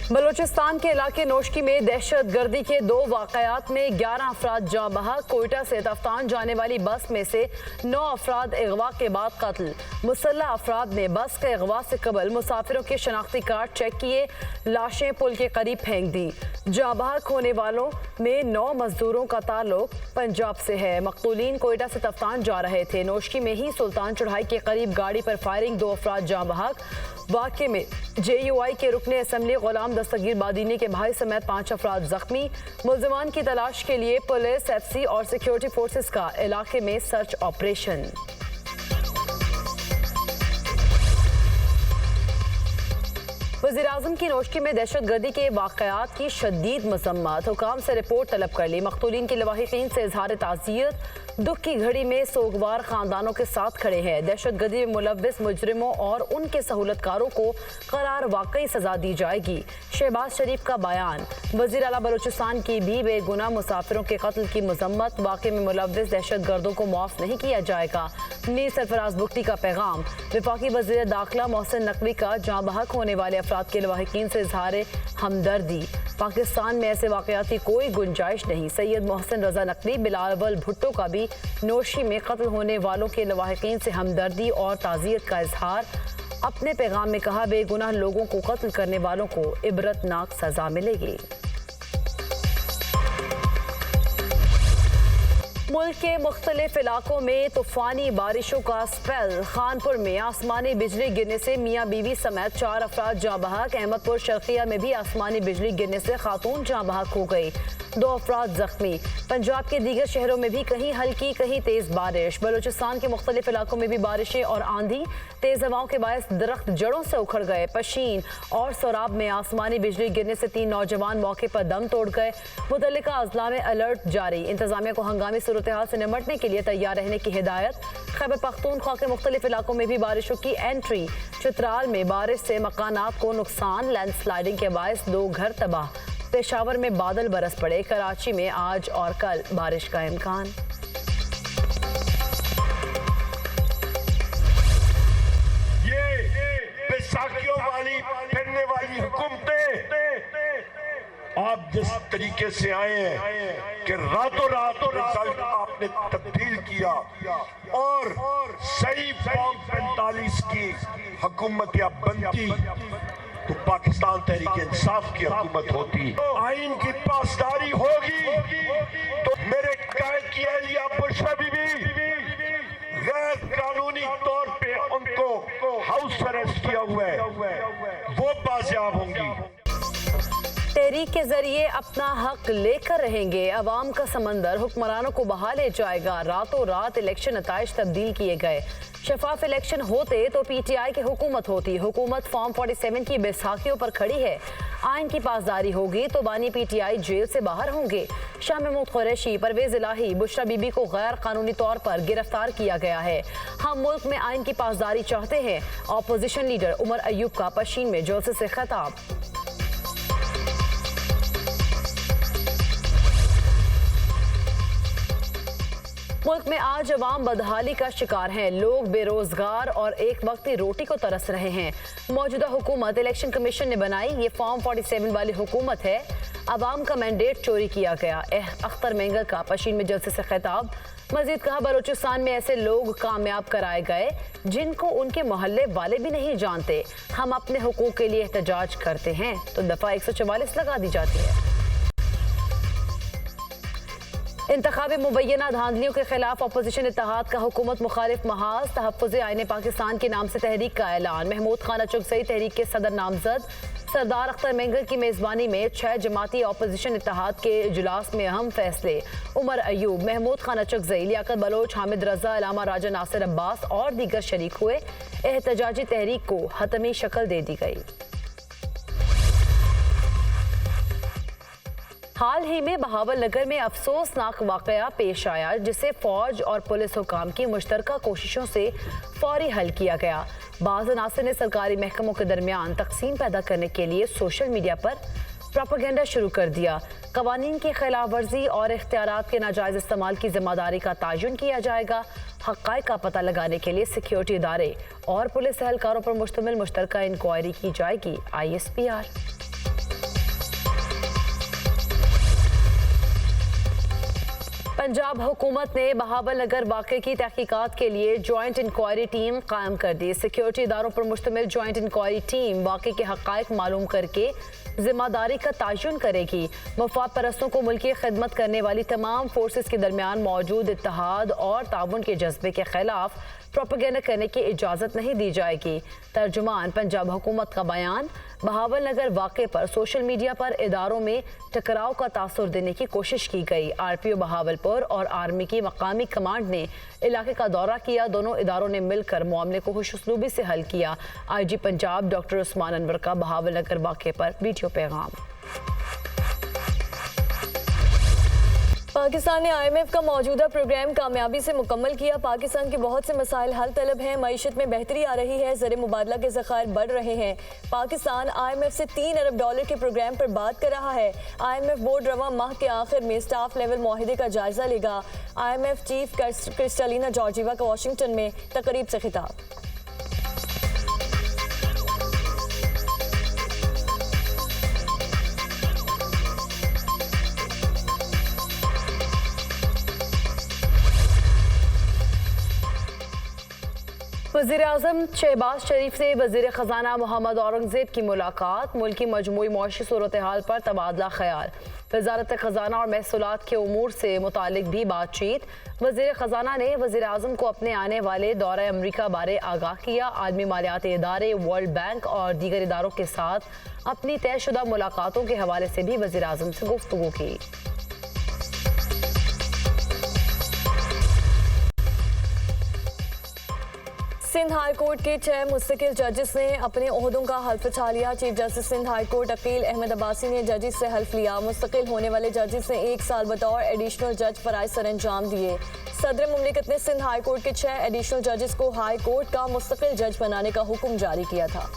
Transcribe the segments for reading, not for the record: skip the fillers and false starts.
बलूचिस्तान के इलाके नोशकी में दहशत गर्दी के 2 वाकयात में 11 अफराद जाँ बहक। कोयटा से तफ्तान जाने वाली बस में से 9 अफराद अगवा के बाद कत्ल। मुसल्लह अफराद ने बस के अगवा से कबल मुसाफिरों के शनाख्ती कार्ड चेक किए, लाशें पुल के करीब फेंक दी। जाँ बहक होने वालों में 9 मजदूरों का ताल्लुक पंजाब से है। मकतूलीन कोयटा से तफ्तान जा रहे थे। नोशकी में ही सुल्तान चढ़ाई के करीब गाड़ी पर फायरिंग, 2 अफराद जाँ बहक। वाक़े में JUI के रुकने असम्बली गुलाम दस्तगीर बादीनी के भाई समेत 5 अफराद जख्मी। मुल्जिमान की तलाश के लिए पुलिस, FC और सिक्योरिटी फोर्सेस का इलाके में सर्च ऑपरेशन। वज़ीर-ए-आज़म की नोशकी में दहशतगर्दी के वाक़यात की शदीद मज़म्मत। हुकाम से रिपोर्ट तलब कर ली। मकतूलीन के लवाहिकीन से इजहार ताज़ियत। दुख की घड़ी में सोगवार खानदानों के साथ खड़े हैं। दहशतगर्दी में मुलव्विस मुजरिमों और उनके सहूलतकारों को करार वाकई सजा दी जाएगी। शहबाज शरीफ का बयान। वज़ीर आला बलूचिस्तान की भी बेगुनाह मुसाफिरों के कत्ल की मज़म्मत। वाक़े में मुलव्विस दहशतगर्दों को माफ़ नहीं किया जाएगा। मीर सरफराज बुगटी का पैगाम। वफाकी वज़ीर दाखिला मोहसिन नकवी का जाँ बहक होने वाले अफराद के लवाहिकीन से इजहार हमदर्दी। पाकिस्तान में ऐसे वाक़यात की कोई गुंजाइश नहीं। सैयद मोहसिन रजा नकवी, बिलावल भुट्टो का भी नोशी में कत्ल होने वालों के लवाहिकीन से हमदर्दी और ताज़ियत का इजहार। अपने पैगाम में कहा, बेगुनाह लोगों को कत्ल करने वालों को इबरतनाक सजा मिलेगी। मुल्क के मुख्तलिफ इलाकों में तूफानी बारिशों का स्पेल। खानपुर में आसमानी बिजली गिरने से मियाँ बीवी समेत 4 अफराद जाँ बहक। अहमदपुर शर्किया में भी आसमानी बिजली गिरने से खातून जाँ बहक हो गई, 2 अफराद जख्मी। पंजाब के दीगर शहरों में भी कहीं हल्की कहीं तेज बारिश। बलूचिस्तान के मुख्तलिफ इलाकों में भी बारिशें और आंधी, तेज हवाओं के बायस दरख्त जड़ों से उखड़ गए। पशीन और सोराब में आसमानी बिजली गिरने से 3 नौजवान मौके पर दम तोड़ गए। मुतल्लिका अजला में अलर्ट जारी। इंतजामिया को हंगामी सूरत-ए-हाल से निमटने के लिए तैयार रहने की हिदायत। खैबर पख्तूनख्वा के मुख्तलिफ इलाकों में भी बारिशों की एंट्री। चित्राल में बारिश से मकानात को नुकसान, लैंडस्लाइडिंग के बायस 2 घर तबाह। पेशावर में बादल बरस पड़े। कराची में आज और कल बारिश का इम्कान। ये बैसाखियों वाली फिरने वाली हुकूमतें आप जिस तरीके से आए हैं कि रातों रात रिजल्ट आपने तब्दील किया और सही फॉर्म 45 की हुकूमत या बनती तो पाकिस्तान तहरीक इंसाफ की हुकूमत होती, आइन की पासदारी होगी तो मेरे कैद की एहलिया बुशरा बीबी गैर कानूनी तौर पे उनको हाउस अरेस्ट किया हुआ है, वो बाजियाब होंगी। तहरीक के जरिए अपना हक लेकर रहेंगे। अवाम का समंदर हुक्मरानों को बहा ले जाएगा। रातों रात इलेक्शन नताइज तब्दील किए गए। शफाफ इलेक्शन होते तो PTI की हुकूमत होती। हुकूमत फॉर्म 47 की बैसाखियों पर खड़ी है। आइन की पासदारी होगी तो बानी PTI जेल से बाहर होंगे। शाह महमूद कुरैशी, परवेज इलाही, बुशरा बीबी को गैर कानूनी तौर पर गिरफ्तार किया गया है। हम मुल्क में आइन की पासदारी चाहते हैं। अपोजिशन लीडर उमर अयूब का पशीन में जलसे से खिताब। मुल्क में आज अवाम बदहाली का शिकार हैं। लोग बेरोजगार और एक वक्ती रोटी को तरस रहे हैं। मौजूदा हुकूमत इलेक्शन कमीशन ने बनाई ये फॉर्म 47 वाली हुकूमत है। अवाम का मैंडेट चोरी किया गया। अख्तर मेंगल का पशीन में जलसे से खिताब। मजीद कहा, बलूचिस्तान में ऐसे लोग कामयाब कराए गए जिनको उनके मोहल्ले वाले भी नहीं जानते। हम अपने हुकूक के लिए एहतजाज करते हैं तो दफा 144 लगा दी जाती है। इंतखाबी मुबैना धांधलियों के खिलाफ अपोजिशन इत्तेहाद का हुकूमत मुखालिफ महाज। तहफ़्फ़ुज़ आईन पाकिस्तान के नाम से तहरीक का ऐलान। महमूद खान अचुकज़ई तहरीक के सदर नामजद। सरदार अख्तर मेंगल की मेज़बानी में 6 जमाती अपोजिशन इत्तेहाद के इजलास में अहम फैसले। उमर अयूब, महमूद खान अचुकज़ई, लियाकत बलोच, हामिद रजा, अलामा राजा नासिर अब्बास और दीगर शरीक हुए। एहतजाजी तहरीक को हतमी शक्ल दे दी गई। हाल ही में बहावल नगर में अफसोसनाक वाकया पेश आया जिसे फौज और पुलिस हुकाम की मुश्तरका कोशिशों से फौरी हल किया गया। बाज़ अनासर ने सरकारी महकमों के दरमियान तकसीम पैदा करने के लिए सोशल मीडिया पर प्रोपेगेंडा शुरू कर दिया। कवानीन की खिलाफ वर्जी और इख्तियारात के नाजायज़ इस्तेमाल की जिम्मेदारी का तयन किया जाएगा। हक़ाइक़ का पता लगाने के लिए सिक्योरिटी इदारे और पुलिस एहलकारों पर मुश्तमिल मुश्तरका इंक्वायरी की जाएगी। ISPR। पंजाब हुकूमत ने बहावल नगर वाक़े की तहकीकात के लिए जॉइंट इंक्वायरी टीम कायम कर दी। सिक्योरिटी इदारों पर मुश्तमिल जॉइंट इंक्वायरी टीम वाक़े के हक़ाइक़ मालूम करके जिम्मेदारी का तयन करेगी। मफाद परस्तों को मुल्की खिदमत करने वाली तमाम फोर्सेस के दरमियान मौजूद इत्तेहाद और ताउन के जज्बे के खिलाफ प्रोपेगेंडा करने की इजाज़त नहीं दी जाएगी। तर्जुमान पंजाब हुकूमत का बयान। बहावल नगर वाक़े पर सोशल मीडिया पर इदारों में टकराव का तासुर देने की कोशिश की गई। RPO बहावलपुर और आर्मी की मकामी कमांड ने इलाके का दौरा किया। दोनों इदारों ने मिलकर मामले को खुशउस्लूबी से हल किया। IG पंजाब डॉक्टर उस्मान अनवर का बहावल नगर वाक़े पर वीडियो पैगाम। पाकिस्तान ने IMF का मौजूदा प्रोग्राम कामयाबी से मुकम्मल किया। पाकिस्तान के बहुत से मसाइल हल तलब हैं। मईशत में बेहतरी आ रही है। ज़र मुबादला के ज़खायर बढ़ रहे हैं। पाकिस्तान IMF से $3 अरब के प्रोग्राम पर बात कर रहा है। IMF बोर्ड रवा माह के आखिर में स्टाफ लेवल मुआहिदे का जायजा लेगा। IMF चीफ क्रिस्टलिना जॉर्जिवा का वाशिंगटन में तकरीब से खिताब। वज़ीर-ए-आज़म शहबाज शरीफ से वज़ीर ख़ज़ाना मोहम्मद औरंगज़ेब की मुलाकात। मुल्की मजमूई मौशी सूरत हाल पर तबादला ख्याल। वज़ारत ख़ज़ाना और महसूलात के उमूर से मुतालिक भी बातचीत। वज़ीर ख़ज़ाना ने वज़ीर-ए-आज़म को अपने आने वाले दौरे अमरीका बारे आगाह किया। आलमी मालियाती इदारे, वर्ल्ड बैंक और दीगर इदारों के साथ अपनी तयशुदा मुलाकातों के हवाले से भी वज़ीर-ए-आज़म से गुफ्तगू की। सिंध हाई कोर्ट के 6 मुस्तकिल जजेस ने अपने ओहदों का हल्फ उठा लिया। Chief justice Sindh high court Aqeel Ahmed Abbasi ने जजेस से हल्फ लिया। मुस्तकिल होने वाले जजेस ने 1 साल बतौर एडिशनल जज फराइज सर अंजाम दिए। सदर मुमलिकत ने सिंध हाई कोर्ट के 6 एडिशनल जजेस को हाई कोर्ट का मुस्तकिल जज बनाने का हुक्म जारी किया था।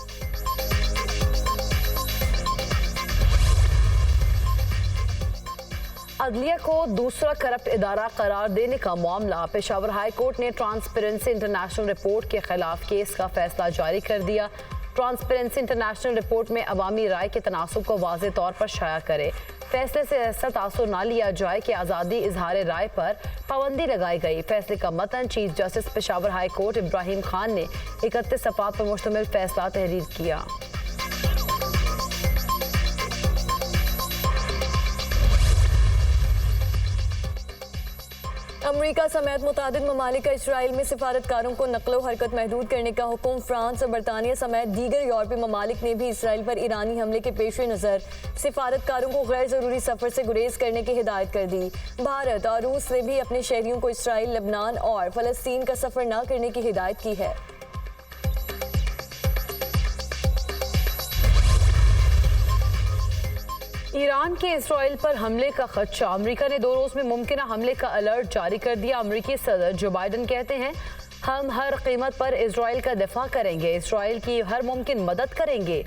अदलिया को दूसरा करप्ट इदारा करार देने का मामला। पेशावर हाई कोर्ट ने ट्रांसपेरेंसी इंटरनेशनल रिपोर्ट के खिलाफ केस का फैसला जारी कर दिया। ट्रांसपेरेंसी इंटरनेशनल रिपोर्ट में अवामी राय के तनासुब को वाज़े तौर पर शाया करे। फैसले से ऐसा तासुर न लिया जाए कि आज़ादी इजहार राय पर पाबंदी लगाई गई। फैसले का मतन chief justice Peshawar high court Ibrahim Khan ने 31 सफ़ात पर मुश्तमिल फैसला तहरीर किया। अमरीका समेत मुतादिद ममालिक का इसराइल में सिफारतकारों को नकलो हरकत महदूद करने का हुक्म। फ्रांस और बरतानिया समेत दीगर यूरोपीय ममालिक ने भी इसराइल पर ईरानी हमले के पेश नज़र सिफारतकारों को गैर ज़रूरी सफ़र से गुरेज करने की हिदायत कर दी। भारत और रूस ने भी अपने शहरियों को इसराइल, लबनान और फ़लस्तीन का सफ़र न करने की हिदायत की है। ईरान के इसराइल पर हमले का खदशा। अमेरिका ने 2 रोज़ में मुमकिन हमले का अलर्ट जारी कर दिया। अमेरिकी सदर जो बाइडन कहते हैं, हम हर कीमत पर इसराइल का दिफा करेंगे, इसराइल की हर मुमकिन मदद करेंगे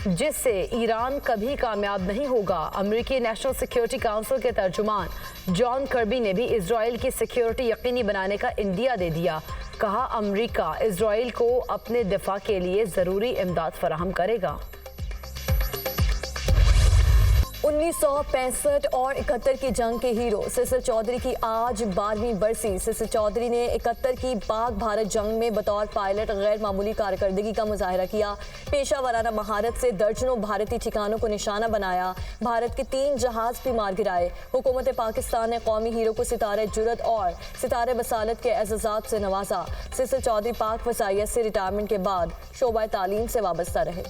जिससे ईरान कभी कामयाब नहीं होगा। अमेरिकी नेशनल सिक्योरिटी काउंसिल के तर्जुमान जॉन कर्बी ने भी इसराइल की सिक्योरिटी यकीनी बनाने का इंदिया दे दिया। कहा, अमेरिका इसराइल को अपने दिफा के लिए ज़रूरी इमदाद फराहम करेगा। 1965 और 71 की जंग के हीरो सिसिल चौधरी की आज 12वीं बरसी। सिसिल चौधरी ने 71 की पाक भारत जंग में बतौर पायलट गैर मामूली कारकर्दगी का मुजाहरा किया। पेशा वराना महारत से दर्जनों भारतीय ठिकानों को निशाना बनाया। भारत के 3 जहाज भी मार गिराए। हुकूमत पाकिस्तान ने कौमी हीरो को सितारे जुरत और सितारे बसालत के एज़ाज़ात से नवाजा। सिसिल चौधरी पाक वसाइयत से रिटायरमेंट के बाद शोबा तालीम से वाबस्ता रहे।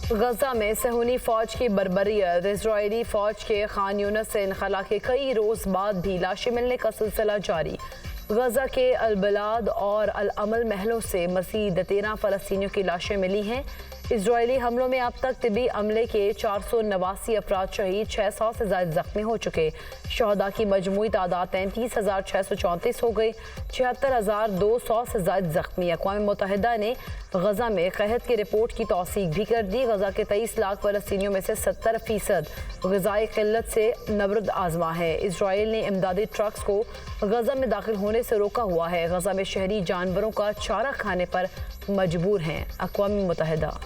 गजा में सहूनी फौज की बर्बरियत। इजरायली फौज के खान यूनिस से इनखला के कई रोज बाद भी लाशें मिलने का सिलसिला जारी। गजा के अलबलाद और अल अमल महलों से मज़ीद 13 फ़लस्तीनियों की लाशें मिली हैं। इजरायली हमलों में अब तक तिबी अमले के 489 अफराद शहीद, 600 से ज़्यादा जख्मी हो चुके। शहदा की मजमूई तादाद 33,634 हो गई, 76,200 से ज़्यादा जख्मी। अक़वाम मुत्तहिदा ने गजा में कहत की रिपोर्ट की तौसीक भी कर दी। गजा के 23 लाख फ़लस्तीनियों में से 70% ग़िज़ाई क़िल्लत से नबरद आज़मा है। इसराइल ने इमदादी ट्रक्स को गजा में दाखिल होने से रोका हुआ है। गजा में शहरी जानवरों का चारा खाने पर मजबूर हैं अक़वाम मुत्तहिदा।